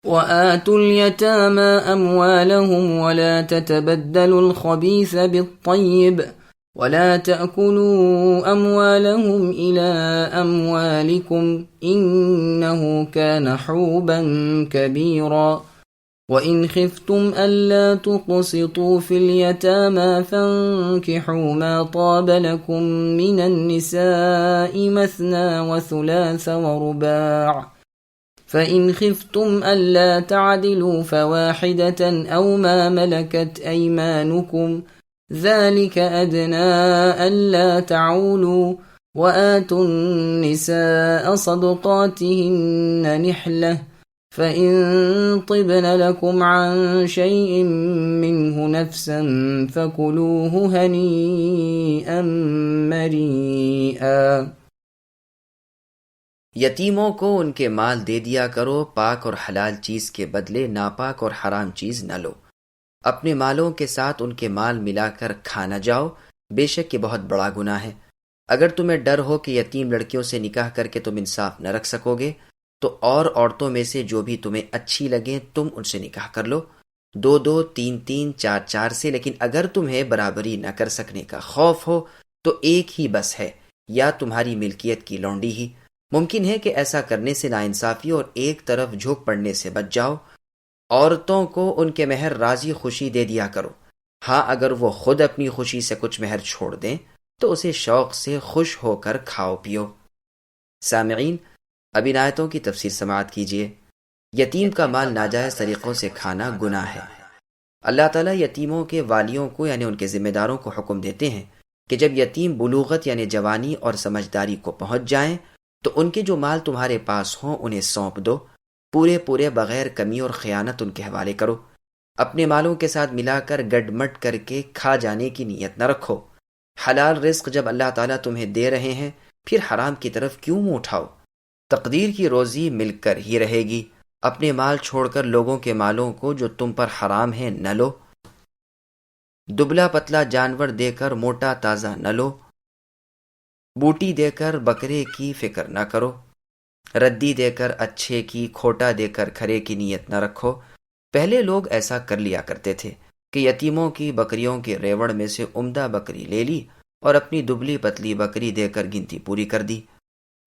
وآتوا اليتامى أموالهم ولا تتبدلوا الخبيث بالطيب ولا تأكلوا أموالهم إلى أموالكم إنه كان حوبا كبيرا وإن خفتم ألا تقسطوا في اليتامى فانكحوا ما طاب لكم من النساء مثنى وثلاث ورباع فإن خفتم ألا تعدلوا فواحدة أو ما ملكت أيمانكم ذلك أدنى ألا تعولوا وآتوا النساء صدقاتهن نحلة فإن طبن لكم عن شيء منه نفسا فكلوه هنيئا مريئا۔ یتیموں کو ان کے مال دے دیا کرو، پاک اور حلال چیز کے بدلے ناپاک اور حرام چیز نہ لو۔ اپنے مالوں کے ساتھ ان کے مال ملا کر کھا نہ جاؤ، بے شک یہ بہت بڑا گناہ ہے۔ اگر تمہیں ڈر ہو کہ یتیم لڑکیوں سے نکاح کر کے تم انصاف نہ رکھ سکو گے تو اور عورتوں میں سے جو بھی تمہیں اچھی لگیں تم ان سے نکاح کر لو، 2-2، 3-3، 4-4 سے، لیکن اگر تمہیں برابری نہ کر سکنے کا خوف ہو تو ایک ہی بس ہے، یا تمہاری ملکیت کی لونڈی ہی۔ ممکن ہے کہ ایسا کرنے سے ناانصافی اور ایک طرف جھک پڑنے سے بچ جاؤ۔ عورتوں کو ان کے مہر راضی خوشی دے دیا کرو، ہاں اگر وہ خود اپنی خوشی سے کچھ مہر چھوڑ دیں تو اسے شوق سے خوش ہو کر کھاؤ پیو۔ سامعین، اب ان آیتوں کی تفسیر سماعت کیجیے۔ یتیم کا مال ناجائز طریقوں سے کھانا گناہ ہے۔ اللہ تعالیٰ یتیموں کے والیوں کو یعنی ان کے ذمہ داروں کو حکم دیتے ہیں کہ جب یتیم بلوغت یعنی جوانی اور سمجھداری کو پہنچ جائیں تو ان کے جو مال تمہارے پاس ہوں انہیں سونپ دو، پورے بغیر کمی اور خیانت ان کے حوالے کرو۔ اپنے مالوں کے ساتھ ملا کر گڈ مٹ کر کے کھا جانے کی نیت نہ رکھو۔ حلال رزق جب اللہ تعالیٰ تمہیں دے رہے ہیں پھر حرام کی طرف کیوں منہ اٹھاؤ؟ تقدیر کی روزی مل کر ہی رہے گی۔ اپنے مال چھوڑ کر لوگوں کے مالوں کو جو تم پر حرام ہے نہ لو۔ دبلا پتلا جانور دے کر موٹا تازہ نہ لو۔ بوٹی دے کر بکرے کی فکر نہ کرو۔ ردی دے کر اچھے کی، کھوٹا دے کر کھرے کی نیت نہ رکھو۔ پہلے لوگ ایسا کر لیا کرتے تھے کہ یتیموں کی بکریوں کے ریوڑ میں سے عمدہ بکری لے لی اور اپنی دبلی پتلی بکری دے کر گنتی پوری کر دی۔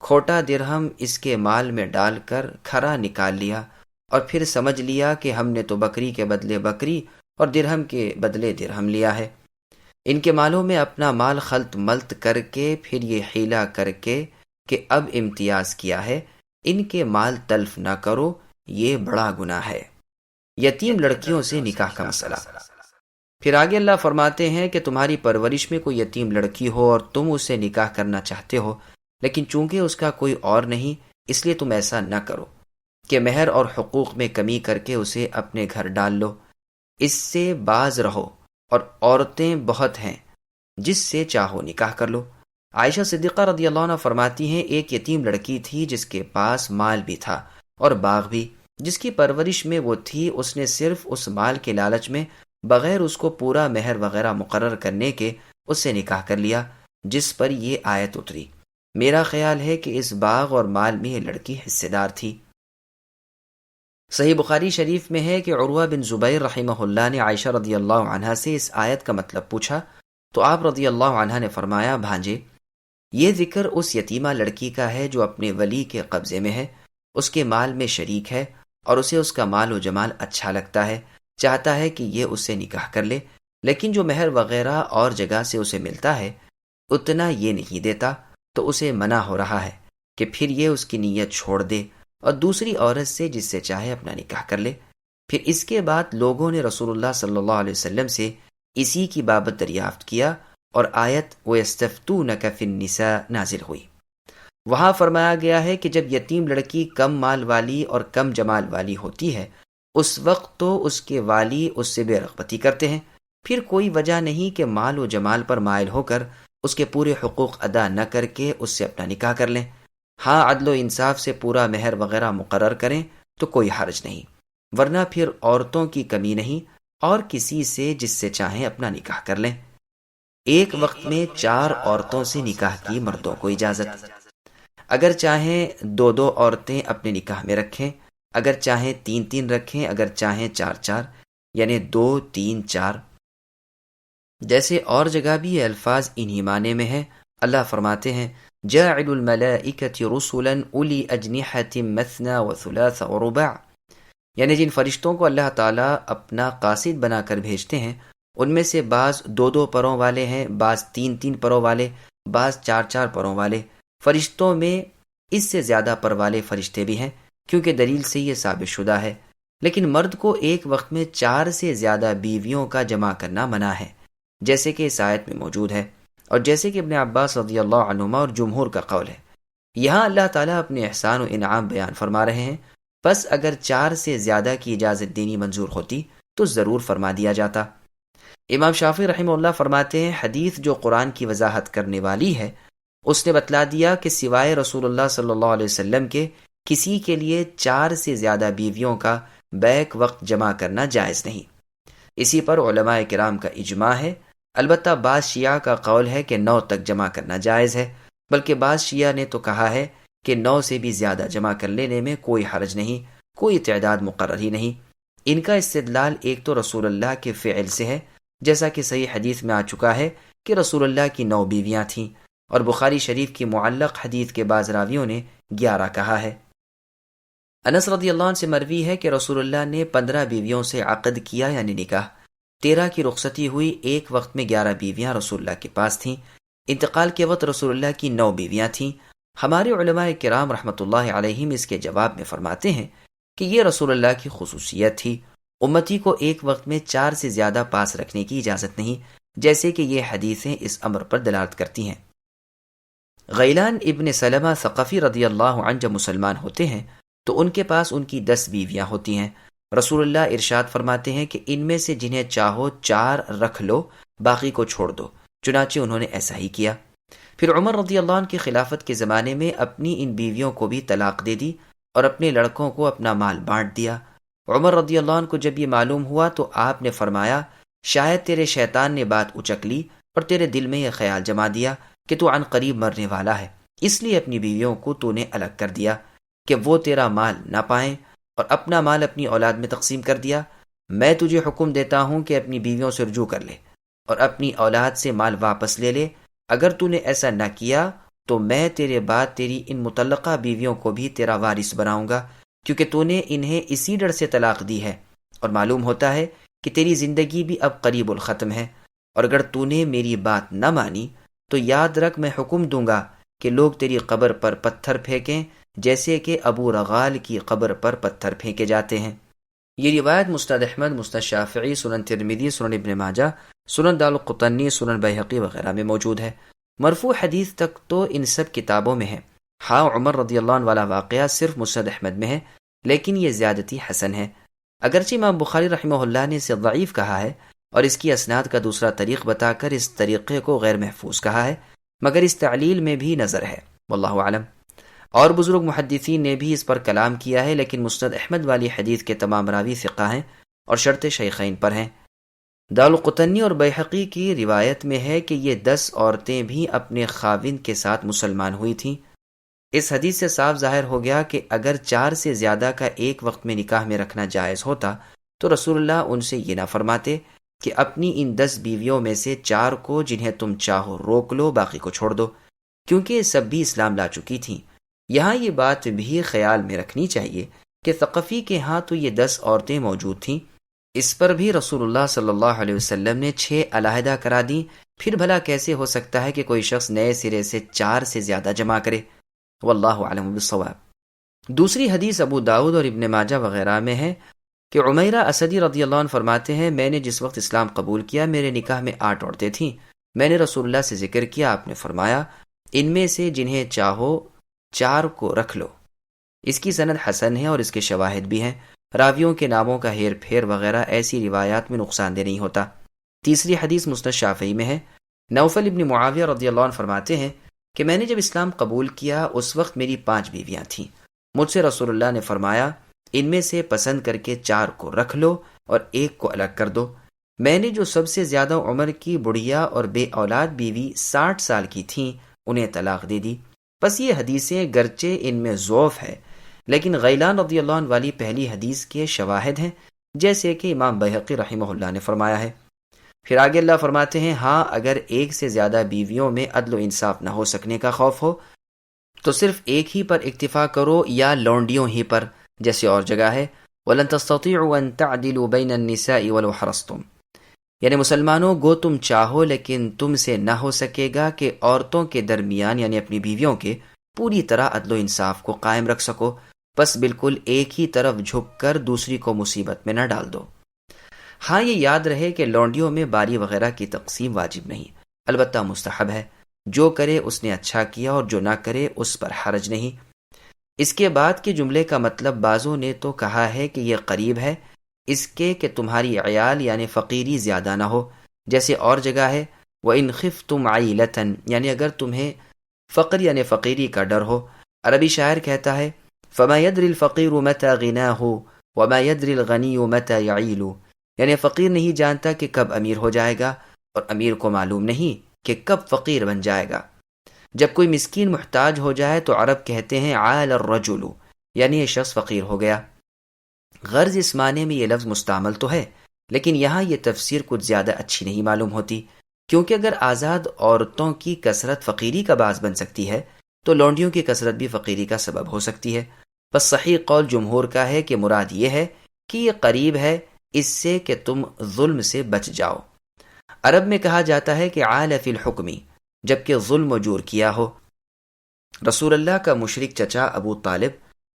کھوٹا درہم اس کے مال میں ڈال کر کھرا نکال لیا اور پھر سمجھ لیا کہ ہم نے تو بکری کے بدلے بکری اور درہم کے بدلے درہم لیا ہے۔ ان کے مالوں میں اپنا مال خلط ملط کر کے پھر یہ حیلہ کر کے کہ اب امتیاز کیا ہے، ان کے مال تلف نہ کرو، یہ بڑا گناہ ہے۔ یتیم لڑکیوں سے نکاح کا مسئلہ۔ پھر آگے اللہ فرماتے ہیں کہ تمہاری پرورش میں کوئی یتیم لڑکی ہو اور تم اس سے نکاح کرنا چاہتے ہو، لیکن چونکہ اس کا کوئی اور نہیں اس لیے تم ایسا نہ کرو کہ مہر اور حقوق میں کمی کر کے اسے اپنے گھر ڈال لو۔ اس سے باز رہو، اور عورتیں بہت ہیں، جس سے چاہو نکاح کر لو۔ عائشہ صدیقہ رضی اللہ عنہ فرماتی ہیں ایک یتیم لڑکی تھی جس کے پاس مال بھی تھا اور باغ بھی، جس کی پرورش میں وہ تھی۔ اس نے صرف اس مال کے لالچ میں بغیر اس کو پورا مہر وغیرہ مقرر کرنے کے اس سے نکاح کر لیا، جس پر یہ آیت اتری۔ میرا خیال ہے کہ اس باغ اور مال میں یہ لڑکی حصے دار تھی۔ صحیح بخاری شریف میں ہے کہ عروہ بن زبیر رحمہ اللہ نے عائشہ رضی اللہ عنہا سے اس آیت کا مطلب پوچھا تو آپ رضی اللہ عنہ نے فرمایا، بھانجے، یہ ذکر اس یتیمہ لڑکی کا ہے جو اپنے ولی کے قبضے میں ہے، اس کے مال میں شریک ہے اور اسے اس کا مال و جمال اچھا لگتا ہے، چاہتا ہے کہ یہ اس سے نکاح کر لے، لیکن جو مہر وغیرہ اور جگہ سے اسے ملتا ہے اتنا یہ نہیں دیتا، تو اسے منع ہو رہا ہے کہ پھر یہ اس کی نیت چھوڑ دے اور دوسری عورت سے جس سے چاہے اپنا نکاح کر لے۔ پھر اس کے بعد لوگوں نے رسول اللہ صلی اللہ علیہ وسلم سے اسی کی بابت دریافت کیا اور آیت وَيَسْتَفْتُونَكَ فِي النِّسَاءِ نازل ہوئی۔ وہاں فرمایا گیا ہے کہ جب یتیم لڑکی کم مال والی اور کم جمال والی ہوتی ہے اس وقت تو اس کے والی اس سے بے رغبتی کرتے ہیں، پھر کوئی وجہ نہیں کہ مال و جمال پر مائل ہو کر اس کے پورے حقوق ادا نہ کر کے اس سے اپنا نکاح کر لیں۔ ہاں عدل و انصاف سے پورا مہر وغیرہ مقرر کریں تو کوئی حرج نہیں، ورنہ پھر عورتوں کی کمی نہیں اور کسی سے جس سے چاہیں اپنا نکاح کر لیں۔ ایک وقت میں 4 عورتوں سے نکاح کی مردوں کو اجازت، اگر چاہیں 2 عورتیں اپنے نکاح میں رکھیں اگر چاہیں 3 رکھیں، اگر چاہیں 4 یعنی 2 3 4۔ جیسے اور جگہ بھی یہ الفاظ انہی معنی میں ہے۔ اللہ فرماتے ہیں جاعل الملائکۃ رسلا اولی اجنحۃ مثنی وثلاث ورباع، یعنی جن فرشتوں کو اللہ تعالیٰ اپنا قاصد بنا کر بھیجتے ہیں ان میں سے بعض 2 پروں والے ہیں، بعض 3 پروں والے، بعض 4 پروں والے۔ فرشتوں میں اس سے زیادہ پر والے فرشتے بھی ہیں کیونکہ دلیل سے یہ ثابت شدہ ہے، لیکن مرد کو ایک وقت میں 4 سے زیادہ بیویوں کا جمع کرنا منع ہے، جیسے کہ اس آیت میں موجود ہے اور جیسے کہ ابن عباس رضی اللہ عنہما اور جمہور کا قول ہے۔ یہاں اللہ تعالیٰ اپنے احسان و انعام بیان فرما رہے ہیں، پس اگر 4 سے زیادہ کی اجازت دینی منظور ہوتی تو ضرور فرما دیا جاتا۔ امام شافعی رحمہ اللہ فرماتے ہیں حدیث جو قرآن کی وضاحت کرنے والی ہے اس نے بتلا دیا کہ سوائے رسول اللہ صلی اللہ علیہ وسلم کے کسی کے لیے 4 سے زیادہ بیویوں کا بیک وقت جمع کرنا جائز نہیں۔ اسی پر علماء کرام کا اجماع ہے، البتہ بعض شیعہ کا قول ہے کہ 9 تک جمع کرنا جائز ہے، بلکہ بعض شیعہ نے تو کہا ہے کہ 9 سے بھی زیادہ جمع کر لینے میں کوئی حرج نہیں، کوئی تعداد مقرر ہی نہیں۔ ان کا استدلال ایک تو رسول اللہ کے فعل سے ہے، جیسا کہ صحیح حدیث میں آ چکا ہے کہ رسول اللہ کی 9 بیویاں تھیں، اور بخاری شریف کی معلق حدیث کے بعض راویوں نے 11 کہا ہے۔ انس رضی اللہ عنہ سے مروی ہے کہ رسول اللہ نے 15 بیویوں سے عقد کیا یعنی نکاح، 13 کی رخصتی ہوئی، ایک وقت میں 11 بیویاں رسول اللہ کے پاس تھیں۔ انتقال کے وقت رسول اللہ کی 9 بیویاں تھیں۔ ہمارے علماء کرام رحمۃ اللہ علیہم اس کے جواب میں فرماتے ہیں کہ یہ رسول اللہ کی خصوصیت تھی، امتی کو ایک وقت میں 4 سے زیادہ پاس رکھنے کی اجازت نہیں، جیسے کہ یہ حدیثیں اس امر پر دلالت کرتی ہیں۔ غیلان ابن سلمہ ثقفی رضی اللہ عنہ جب مسلمان ہوتے ہیں تو ان کے پاس ان کی 10 بیویاں ہوتی ہیں۔ رسول اللہ ارشاد فرماتے ہیں کہ ان میں سے جنہیں چاہو 4 رکھ لو، باقی کو چھوڑ دو، چنانچہ انہوں نے ایسا ہی کیا۔ پھر عمر رضی اللہ عنہ کی خلافت کے زمانے میں اپنی ان بیویوں کو بھی طلاق دے دی اور اپنے لڑکوں کو اپنا مال بانٹ دیا۔ عمر رضی اللہ عنہ کو جب یہ معلوم ہوا تو آپ نے فرمایا شاید تیرے شیطان نے بات اچک لی اور تیرے دل میں یہ خیال جما دیا کہ تو عن قریب مرنے والا ہے، اس لیے اپنی بیویوں کو تو نے الگ کر دیا کہ وہ تیرا مال نہ پائیں، اور اپنا مال اپنی اولاد میں تقسیم کر دیا۔ میں تجھے حکم دیتا ہوں کہ اپنی بیویوں سے رجوع کر لے اور اپنی اولاد سے مال واپس لے لے، اگر تو نے ایسا نہ کیا تو میں تیرے بعد تیری ان مطلقہ بیویوں کو بھی تیرا وارث بناؤں گا، کیونکہ تو نے انہیں اسی ڈر سے طلاق دی ہے، اور معلوم ہوتا ہے کہ تیری زندگی بھی اب قریب الختم ہے، اور اگر تو نے میری بات نہ مانی تو یاد رکھ میں حکم دوں گا کہ لوگ تیری قبر پر پتھر پھینکیں جیسے کہ ابو رغال کی قبر پر پتھر پھینکے جاتے ہیں۔ یہ روایت مسند احمد، مسند شافعی، سنن ترمذی، سنن ابن ماجہ، سنن دارقطنی، سنن بیہقی وغیرہ میں موجود ہے۔ مرفوع حدیث تک تو ان سب کتابوں میں ہے۔ ہاں عمر رضی اللہ عنہ والا واقعہ صرف مسند احمد میں ہے، لیکن یہ زیادتی حسن ہے، اگرچہ امام بخاری رحمہ اللہ نے اسے ضعیف کہا ہے اور اس کی اسناد کا دوسرا طریق بتا کر اس طریقے کو غیر محفوظ کہا ہے، مگر اس تعلیل میں بھی نظر ہے، واللہ اعلم۔ اور بزرگ محدثین نے بھی اس پر کلام کیا ہے، لیکن مسند احمد والی حدیث کے تمام راوی ثقہ ہیں اور شرط شیخین پر ہیں۔ دارقطنی اور بیہقی کی روایت میں ہے کہ یہ 10 عورتیں بھی اپنے خاوند کے ساتھ مسلمان ہوئی تھیں۔ اس حدیث سے صاف ظاہر ہو گیا کہ اگر 4 سے زیادہ کا ایک وقت میں نکاح میں رکھنا جائز ہوتا تو رسول اللہ ان سے یہ نہ فرماتے کہ اپنی ان 10 بیویوں میں سے 4 کو جنہیں تم چاہو روک لو، باقی کو چھوڑ دو، کیونکہ یہ سب بھی اسلام لا چکی تھیں۔ یہاں یہ بات بھی خیال میں رکھنی چاہیے کہ ثقفی کے ہاں تو یہ 10 عورتیں موجود تھیں، اس پر بھی رسول اللہ صلی اللہ علیہ وسلم نے 6 علیحدہ کرا دیں، پھر بھلا کیسے ہو سکتا ہے کہ کوئی شخص نئے سرے سے 4 سے زیادہ جمع کرے؟ واللہ اعلم بالصواب۔ دوسری حدیث ابو داؤد اور ابن ماجہ وغیرہ میں ہے کہ عمیرہ اسدی رضی اللہ عنہ فرماتے ہیں میں نے جس وقت اسلام قبول کیا میرے نکاح میں 8 عورتیں تھیں، میں نے رسول اللہ سے ذکر کیا، آپ نے فرمایا ان میں سے جنہیں چاہو 4 کو رکھ لو۔ اس کی سند حسن ہے اور اس کے شواہد بھی ہیں، راویوں کے ناموں کا ہیر پھیر وغیرہ ایسی روایات میں نقصان دہ نہیں ہوتا۔ تیسری حدیث مسند شافعی میں ہے، نوفل ابن معاویہ رضی اللہ عنہ فرماتے ہیں کہ میں نے جب اسلام قبول کیا اس وقت میری 5 بیویاں تھیں، مجھ سے رسول اللہ نے فرمایا ان میں سے پسند کر کے 4 کو رکھ لو اور 1 کو الگ کر دو۔ میں نے جو سب سے زیادہ عمر کی بڑھیا اور بے اولاد بیوی 60 سال کی تھیں انہیں طلاق دے دی۔ پس یہ حدیثیں گرچہ ان میں ضعف ہے لیکن غیلان رضی اللہ عنہ والی پہلی حدیث کے شواہد ہیں، جیسے کہ امام بیہقی رحمہ اللہ نے فرمایا ہے۔ پھر آگے اللہ فرماتے ہیں، ہاں اگر ایک سے زیادہ بیویوں میں عدل و انصاف نہ ہو سکنے کا خوف ہو تو صرف ایک ہی پر اکتفا کرو یا لونڈیوں ہی پر، جیسے اور جگہ ہے وَلَن تَسْتَطِيعُوا أَن تَعْدِلُوا بَيْنَ النِّسَاءِ وَلَوْ حَرَصْتُمْ، یعنی مسلمانوں گو تم چاہو لیکن تم سے نہ ہو سکے گا کہ عورتوں کے درمیان یعنی اپنی بیویوں کے پوری طرح عدل و انصاف کو قائم رکھ سکو، بس بالکل ایک ہی طرف جھک کر دوسری کو مصیبت میں نہ ڈال دو۔ ہاں یہ یاد رہے کہ لونڈیوں میں باری وغیرہ کی تقسیم واجب نہیں، البتہ مستحب ہے، جو کرے اس نے اچھا کیا اور جو نہ کرے اس پر حرج نہیں۔ اس کے بعد کے جملے کا مطلب بعضوں نے تو کہا ہے کہ یہ قریب ہے اس کے کہ تمہاری عیال یعنی فقیری زیادہ نہ ہو، جیسے اور جگہ ہے وَإِنْ خِفْتُمْ عَيْلَةً، یعنی اگر تمہیں فقر یعنی فقیری کا ڈر ہو۔ عربی شاعر کہتا ہے فَمَا يَدْرِ الْفَقِيرُ مَتَى غِنَاهُ وَمَا يَدْرِ الْغَنِيُّ مَتَى يَعِيلُ، یعنی فقیر نہیں جانتا کہ کب امیر ہو جائے گا اور امیر کو معلوم نہیں کہ کب فقیر بن جائے گا۔ جب کوئی مسکین محتاج ہو جائے تو عرب کہتے ہیں عال الرجل، یعنی یہ شخص فقیر ہو گیا۔ غرض اس معنی میں یہ لفظ مستعمل تو ہے، لیکن یہاں یہ تفسیر کچھ زیادہ اچھی نہیں معلوم ہوتی، کیونکہ اگر آزاد عورتوں کی کثرت فقیری کا باعث بن سکتی ہے تو لونڈیوں کی کثرت بھی فقیری کا سبب ہو سکتی ہے۔ بس صحیح قول جمہور کا ہے کہ مراد یہ ہے کہ یہ قریب ہے اس سے کہ تم ظلم سے بچ جاؤ۔ عرب میں کہا جاتا ہے کہ عال فی الحکمی، جبکہ ظلم و جور کیا ہو۔ رسول اللہ کا مشرک چچا ابو طالب،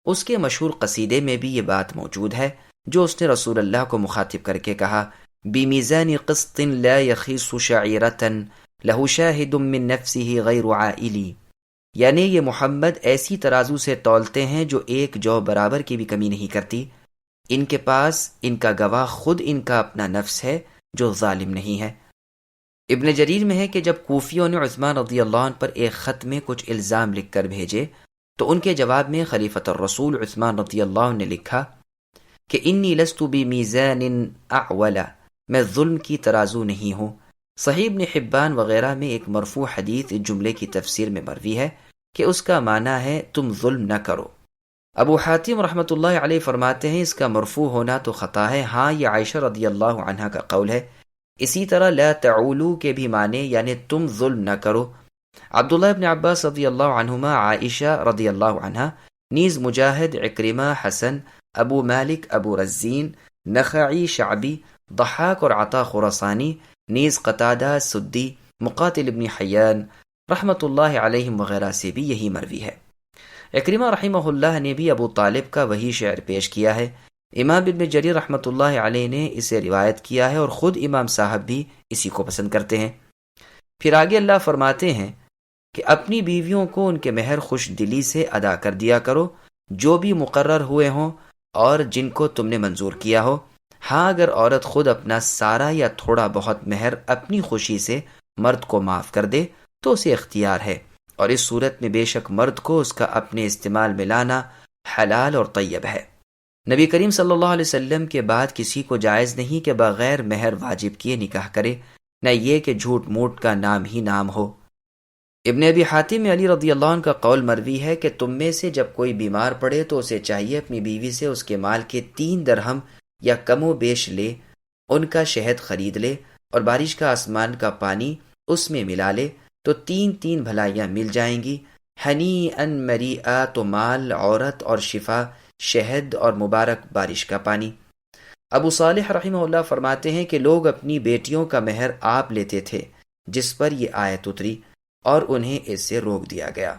اس کے مشہور قصیدے میں بھی یہ بات موجود ہے جو اس نے رسول اللہ کو مخاطب کر کے کہا بِمِيزَانِ قِسْطٍ لَا يَخِيصُ شَعِيرَةً لَهُ شَاهِدٌ مِّن نَفْسِهِ غَيْرُ عَائِلِ، یعنی یہ محمد ایسی ترازو سے تولتے ہیں جو ایک جو برابر کی بھی کمی نہیں کرتی، ان کے پاس ان کا گواہ خود ان کا اپنا نفس ہے جو ظالم نہیں ہے۔ ابن جریر میں ہے کہ جب کوفیوں نے عثمان رضی اللہ عنہ پر ایک خط میں کچھ الزام لکھ کر بھیجے تو ان کے جواب میں خلیفۃ الرسول عثمان رضی اللہ عنہ نے لکھا کہ انی لست بمیزان اعول، میں ظلم کی ترازو نہیں ہوں۔ صحیح ابن حبان وغیرہ میں ایک مرفوع حدیث اس جملے کی تفسیر میں مروی ہے کہ اس کا معنی ہے تم ظلم نہ کرو۔ ابو حاتم رحمۃ اللہ علیہ فرماتے ہیں اس کا مرفوع ہونا تو خطا ہے، ہاں یہ عائشہ رضی اللہ عنہا کا قول ہے۔ اسی طرح لا تعولو کے بھی معنی یعنی تم ظلم نہ کرو۔ عبداللہ ابن عباس رضی اللہ عنہما، عائشہ رضی اللہ عنہا، نیز مجاہد، عکرمہ، حسن، ابو مالک، ابو رزین، نخعی، شعبی، ضحاک اور عطا خراسانی، نیز قتادہ، سدی، مقاتل ابن حیان رحمۃ اللہ علیہم وغیرہ سے بھی یہی مروی ہے۔ عکرمہ رحمہ اللہ نے بھی ابو طالب کا وہی شعر پیش کیا ہے۔ امام ابن جریر رحمۃ اللہ علیہ نے اسے روایت کیا ہے اور خود امام صاحب بھی اسی کو پسند کرتے ہیں۔ پھر آگے اللہ فرماتے ہیں کہ اپنی بیویوں کو ان کے مہر خوش دلی سے ادا کر دیا کرو جو بھی مقرر ہوئے ہوں اور جن کو تم نے منظور کیا ہو۔ ہاں اگر عورت خود اپنا سارا یا تھوڑا بہت مہر اپنی خوشی سے مرد کو معاف کر دے تو اسے اختیار ہے، اور اس صورت میں بے شک مرد کو اس کا اپنے استعمال میں لانا حلال اور طیب ہے۔ نبی کریم صلی اللہ علیہ وسلم کے بعد کسی کو جائز نہیں کہ بغیر مہر واجب کیے نکاح کرے، نہ یہ کہ جھوٹ موٹ کا نام ہی نام ہو۔ ابن ابی حاتم میں علی رضی اللہ عنہ کا قول مروی ہے کہ تم میں سے جب کوئی بیمار پڑے تو اسے چاہیے اپنی بیوی سے اس کے مال کے 3 درہم یا کم و بیش لے، ان کا شہد خرید لے اور بارش کا آسمان کا پانی اس میں ملا لے تو 3 بھلائیاں مل جائیں گی۔ ہنیئا مریئا، تو مال، عورت اور شفا، شہد اور مبارک بارش کا پانی۔ ابو صالح رحمہ اللہ فرماتے ہیں کہ لوگ اپنی بیٹیوں کا مہر آپ لیتے تھے، جس پر یہ آیت اتری اور انہیں اس سے روک دیا گیا۔